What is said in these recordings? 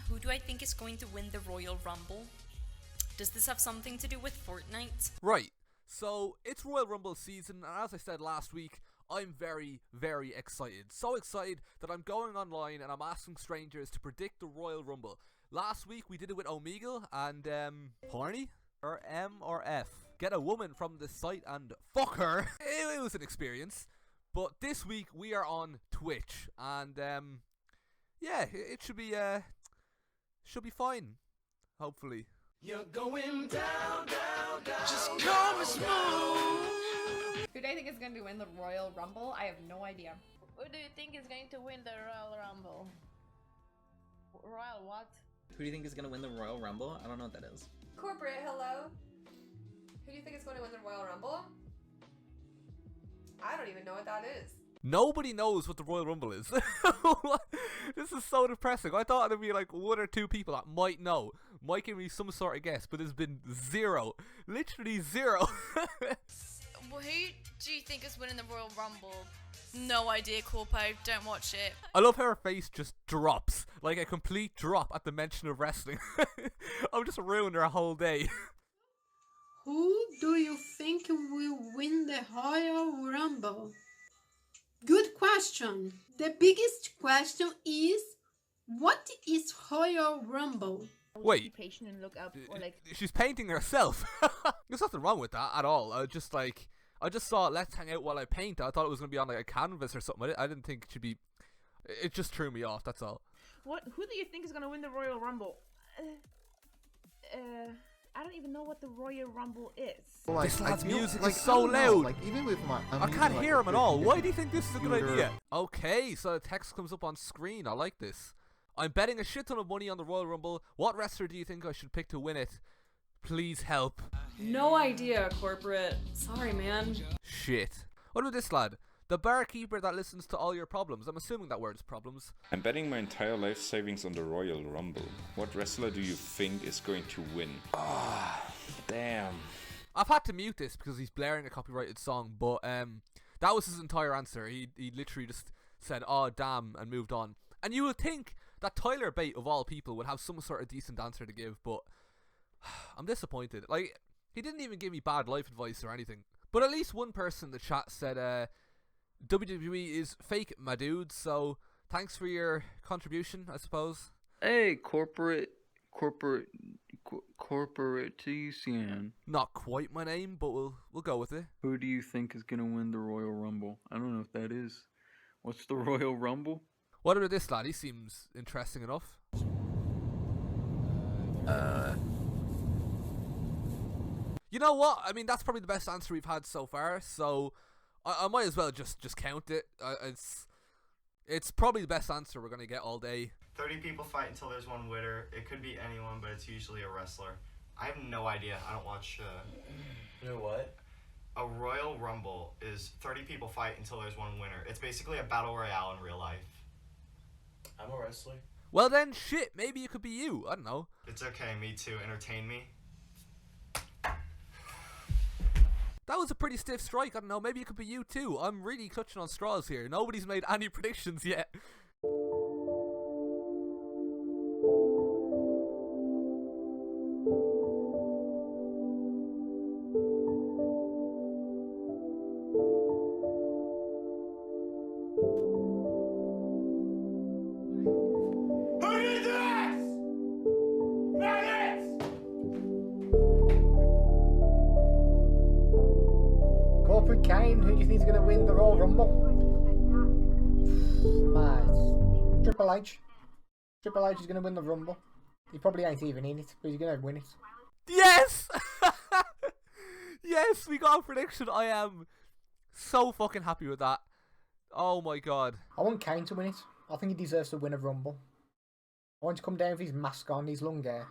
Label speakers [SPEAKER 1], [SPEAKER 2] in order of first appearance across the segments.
[SPEAKER 1] Who do I think is going to win the Royal Rumble? Does this have something to do with Fortnite?
[SPEAKER 2] Right. So, it's Royal Rumble season, and as I said last week, I'm very, very excited. So excited that I'm going online and I'm asking strangers to predict the Royal Rumble. Last week we did it with Omegle and, Horny? Or M or F. Get a woman from the site and fuck her. It was an experience. But this week we are on Twitch, and, yeah, it should be fine. Hopefully.
[SPEAKER 3] You're going down, down, down. Just call me smooth.
[SPEAKER 4] Who do I think is going to win the Royal Rumble? I have no idea.
[SPEAKER 5] Who do you think is going to win the Royal Rumble? Royal what?
[SPEAKER 6] Who do you think is going to win the Royal Rumble? I don't know what that is.
[SPEAKER 7] Corporate, hello. Who do you think is going to win the Royal Rumble? I don't even know what that is.
[SPEAKER 2] Nobody knows what the Royal Rumble is. This is so depressing. I thought there'd be like one or two people that might know. Might give me some sort of guess, but there's been zero. Literally zero.
[SPEAKER 1] Well, who do you think is winning the Royal Rumble? No idea, Corpo. Don't watch it.
[SPEAKER 2] I love how her face just drops. Like a complete drop at the mention of wrestling. I've just ruined her whole day.
[SPEAKER 8] Who do you think will win the Royal Rumble? Good question. The biggest question is, what is Royal Rumble?
[SPEAKER 2] Wait.
[SPEAKER 5] Be patient and look up, or like.
[SPEAKER 2] She's painting herself. There's nothing wrong with that at all. I just saw Let's Hang Out While I Paint. I thought it was going to be on like a canvas or something. I didn't think it should be. It just threw me off, that's all.
[SPEAKER 5] What? Who do you think is gonna win the Royal Rumble? I don't even know what the Royal Rumble is.
[SPEAKER 9] Like,
[SPEAKER 2] this lad's music
[SPEAKER 9] like,
[SPEAKER 2] is so loud.
[SPEAKER 9] Like, even with my,
[SPEAKER 2] I can't hear him at all. Why do you think this is a good idea? Okay, so the text comes up on screen. I like this. I'm betting a shit ton of money on the Royal Rumble. What wrestler do you think I should pick to win it? Please help.
[SPEAKER 10] No idea, Corporate. Sorry, man.
[SPEAKER 2] Shit. What about this lad? The barkeeper that listens to all your problems. I'm assuming that word's problems.
[SPEAKER 11] I'm betting my entire life savings on the Royal Rumble. What wrestler do you think is going to win? Ah, damn.
[SPEAKER 2] I've had to mute this because he's blaring a copyrighted song, but that was his entire answer. He literally just said, "Oh, damn," and moved on. And you would think that Tyler Bate, of all people, would have some sort of decent answer to give, but I'm disappointed. Like, he didn't even give me bad life advice or anything. But at least one person in the chat said, WWE is fake, my dude, so thanks for your contribution, I suppose.
[SPEAKER 12] Hey, corporatician.
[SPEAKER 2] Not quite my name, but we'll go with it.
[SPEAKER 12] Who do you think is gonna win the Royal Rumble? I don't know what that is. What's the Royal Rumble?
[SPEAKER 2] What about this lad? He seems interesting enough. You know what? I mean, that's probably the best answer we've had so far, so I might as well just count it. It's probably the best answer we're going to get all day.
[SPEAKER 13] 30 people fight until there's one winner. It could be anyone, but it's usually a wrestler. I have no idea. I don't watch...
[SPEAKER 3] You know what?
[SPEAKER 13] A Royal Rumble is 30 people fight until there's one winner. It's basically a battle royale in real life.
[SPEAKER 3] I'm a wrestler.
[SPEAKER 2] Well then, shit, maybe it could be you. I don't know.
[SPEAKER 13] It's okay, me too. Entertain me.
[SPEAKER 2] That was a pretty stiff strike. I don't know, maybe it could be you too. I'm really clutching on straws here. Nobody's made any predictions yet.
[SPEAKER 14] Kane, who do you think is going to win the Royal Rumble? Triple H. Triple H is going to win the Rumble. He probably ain't even in it, but he's going to win it.
[SPEAKER 2] Yes! Yes, we got a prediction. I am so fucking happy with that. Oh my god.
[SPEAKER 14] I want Kane to win it. I think he deserves to win a Rumble. I want to come down with his mask on, his long hair,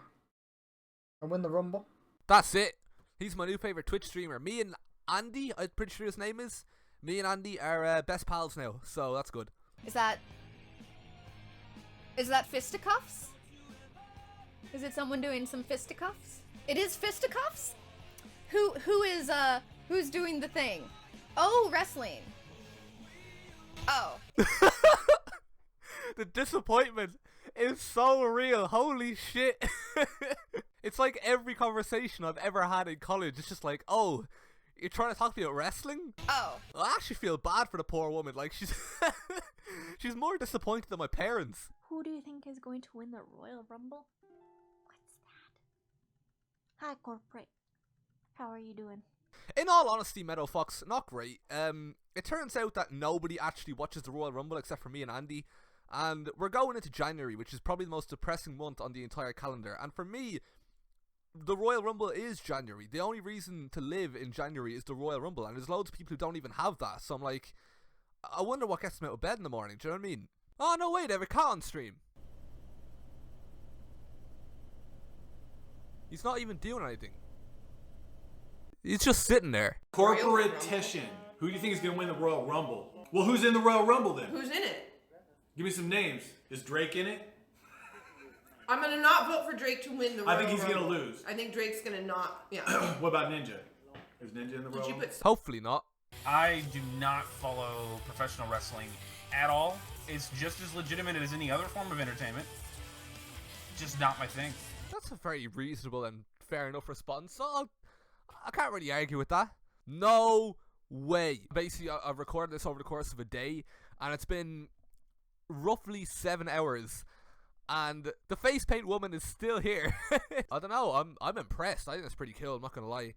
[SPEAKER 14] and win the Rumble.
[SPEAKER 2] That's it. He's my new favourite Twitch streamer. Me and Andy, I'm pretty sure his name is. Me and Andy are best pals now, so that's good.
[SPEAKER 4] Is that fisticuffs? Is it someone doing some fisticuffs? It is fisticuffs? Who's doing the thing? Oh, wrestling. Oh.
[SPEAKER 2] The disappointment is so real. Holy shit. It's like every conversation I've ever had in college. It's just like, oh, you're trying to talk to me about wrestling?
[SPEAKER 1] Oh.
[SPEAKER 2] I actually feel bad for the poor woman. Like, she's she's more disappointed than my parents.
[SPEAKER 9] Who do you think is going to win the Royal Rumble? What's that? Hi, corporate. How are you doing?
[SPEAKER 2] In all honesty, Meadow Fox, not great. It turns out that nobody actually watches the Royal Rumble except for me and Andy. And we're going into January, which is probably the most depressing month on the entire calendar. And for me, the Royal Rumble is January. The only reason to live in January is the Royal Rumble. And there's loads of people who don't even have that. So I'm like, I wonder what gets them out of bed in the morning. Do you know what I mean? Oh, no way, they have a cat on stream. He's not even doing anything. He's just sitting there.
[SPEAKER 15] Corporatician. Who do you think is going to win the Royal Rumble? Well, who's in the Royal Rumble then?
[SPEAKER 3] Who's in it?
[SPEAKER 15] Give me some names. Is Drake in it?
[SPEAKER 3] I'm gonna not vote for Drake to win the Royal
[SPEAKER 15] I think he's
[SPEAKER 3] Rumble.
[SPEAKER 15] gonna lose.
[SPEAKER 3] I think Drake's gonna not. Yeah.
[SPEAKER 15] What about Ninja? Is Ninja in the Royal Rumble?
[SPEAKER 2] Hopefully not.
[SPEAKER 16] I do not follow professional wrestling at all. It's just as legitimate as any other form of entertainment. Just not my thing.
[SPEAKER 2] That's a very reasonable and fair enough response. So I can't really argue with that. No way. Basically, I've recorded this over the course of a day, and it's been roughly 7 hours, and the face paint woman is still here. I don't know. I'm impressed. I think that's pretty cool. I'm not gonna lie.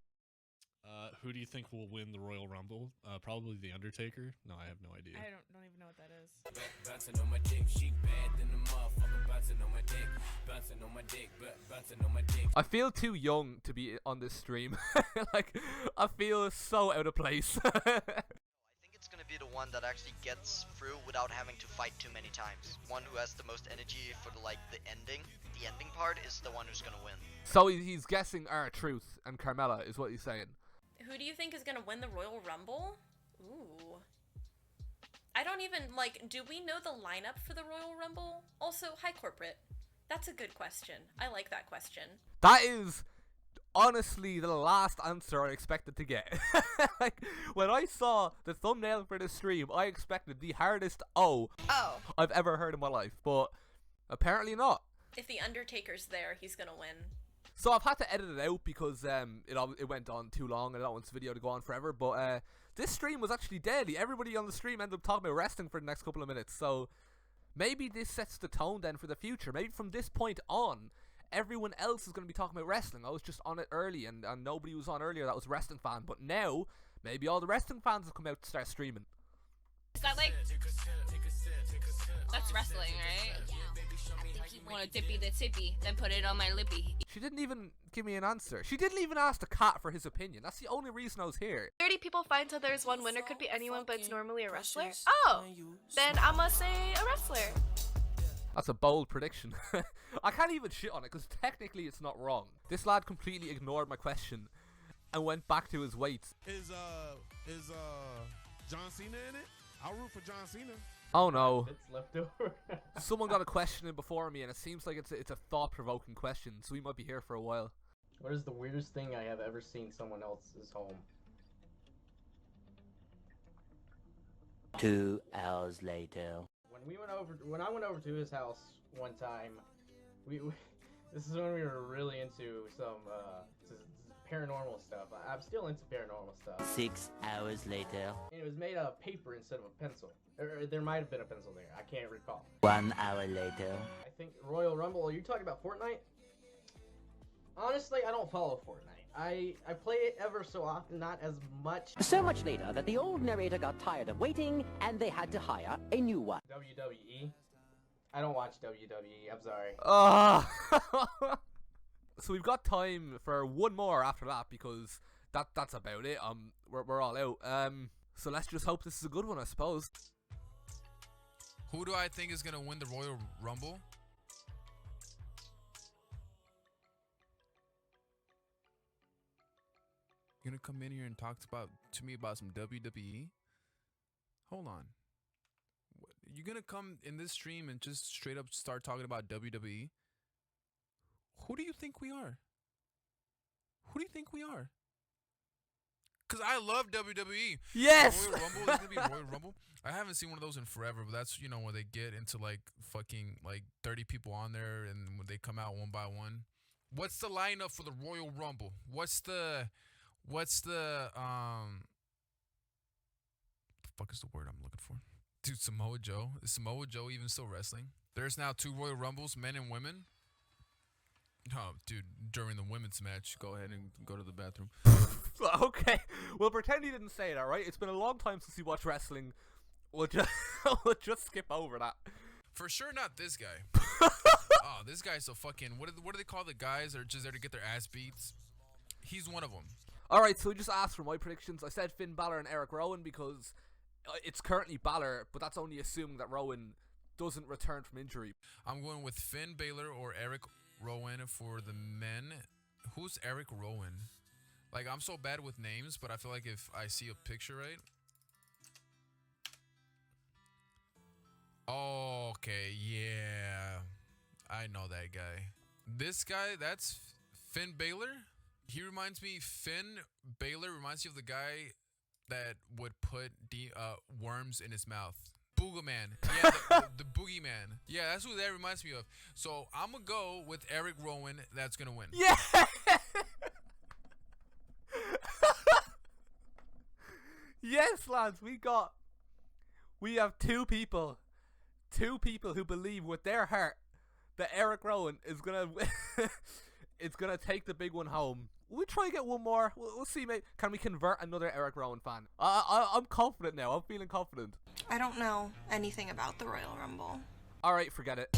[SPEAKER 17] Who do you think will win the Royal Rumble? Probably the Undertaker. No, I have no idea.
[SPEAKER 18] I don't even know what that is.
[SPEAKER 2] I feel too young to be on this stream. Like, I feel so out of place.
[SPEAKER 19] I think it's gonna be the one that actually gets through without having to fight too many times. One who has the most energy for the ending. The ending part is the one who's gonna win.
[SPEAKER 2] So he's guessing R-Truth and Carmella is what he's saying.
[SPEAKER 1] Who do you think is gonna win the Royal Rumble? Ooh. I don't even, do we know the lineup for the Royal Rumble? Also, hi corporate. That's a good question. I like that question.
[SPEAKER 2] That is honestly the last answer I expected to get. Like, when I saw the thumbnail for this stream, I expected the hardest O I've ever heard in my life, but apparently not.
[SPEAKER 1] If the Undertaker's there, he's gonna win.
[SPEAKER 2] So I've had to edit it out because it went on too long and I don't want this video to go on forever, but this stream was actually deadly. Everybody on the stream ended up talking about wrestling for the next couple of minutes, so maybe this sets the tone then for the future. Maybe from this point on, everyone else is going to be talking about wrestling. I was just on it early and nobody was on earlier that was a wrestling fan, but now maybe all the wrestling fans will come out to start streaming.
[SPEAKER 18] Is that that's wrestling, right? Want a dippy the tippy, then put it on my lippy.
[SPEAKER 2] She didn't even give me an answer. She didn't even ask the cat for his opinion. That's the only reason I was here.
[SPEAKER 20] 30 people find out there's one winner, could be anyone, but it's normally a wrestler. Oh, then I must say a wrestler.
[SPEAKER 2] That's a bold prediction. I can't even shit on it because technically it's not wrong. This lad completely ignored my question and went back to his weights.
[SPEAKER 21] Is John Cena in it? I'll root for John Cena.
[SPEAKER 2] Oh no.
[SPEAKER 22] It's left over.
[SPEAKER 2] Someone got a question in before me and it seems like it's a thought-provoking question, so we might be here for a while.
[SPEAKER 22] What is the weirdest thing I have ever seen someone else's home?
[SPEAKER 23] 2 hours later.
[SPEAKER 22] When I went over to his house one time, we this is when we were really into some paranormal stuff. I'm still into paranormal stuff.
[SPEAKER 23] 6 hours later.
[SPEAKER 22] And it was made out of paper instead of a pencil. There might have been a pencil there. I can't recall.
[SPEAKER 23] 1 hour later.
[SPEAKER 22] I think Royal Rumble. Are you talking about Fortnite? Honestly, I don't follow Fortnite. I play it ever so often, not as much.
[SPEAKER 23] So much later that the old narrator got tired of waiting and they had to hire a new one.
[SPEAKER 22] WWE? I don't watch WWE. I'm sorry.
[SPEAKER 2] So we've got time for one more after that because that's about it. We're all out. So let's just hope this is a good one, I suppose.
[SPEAKER 24] Who do I think is gonna win the Royal Rumble? You're gonna come in here and talk to me about some WWE? Hold on. You're gonna come in this stream and just straight up start talking about WWE? Who do you think we are? Who do you think we are? Cause I love WWE.
[SPEAKER 2] Yes!
[SPEAKER 24] Royal Rumble is gonna be Royal Rumble. I haven't seen one of those in forever, but that's where they get into like fucking like 30 people on there, and when they come out one by one. What's the lineup for the Royal Rumble? What's the the fuck is the word I'm looking for? Dude, Samoa Joe. Is Samoa Joe even still wrestling? There's now 2 Royal Rumbles, men and women. Oh, dude, during the women's match, go ahead and go to the bathroom.
[SPEAKER 2] Okay, well, pretend you didn't say that, right? It's been a long time since you watched wrestling. We'll just, we'll just skip over that.
[SPEAKER 24] For sure not this guy. Oh, this guy's so fucking... What do they call the guys that are just there to get their ass beats? He's one of them.
[SPEAKER 2] Alright, so we just asked for my predictions. I said Finn Balor and Eric Rowan because it's currently Balor, but that's only assuming that Rowan doesn't return from injury.
[SPEAKER 24] I'm going with Finn Balor or Eric Rowan for the men. Who's Eric Rowan? Like, I'm so bad with names, but I feel like if I see a picture right... Oh, okay, yeah. I know that guy. This guy, that's Finn Balor. He reminds me, Finn Balor reminds me of the guy that would put worms in his mouth. Boogerman. Yeah, the boogeyman. Yeah, that's who that reminds me of. So I'm going to go with Eric Rowan. That's going to win.
[SPEAKER 2] Yeah! Yes, lads, we have 2 people who believe with their heart that Eric Rowan is gonna take the big one home. We'll try and get one more. We'll see, mate. Can we convert another Eric Rowan fan? I'm confident now. I'm feeling confident.
[SPEAKER 5] I don't know anything about the Royal Rumble.
[SPEAKER 2] Alright, forget it.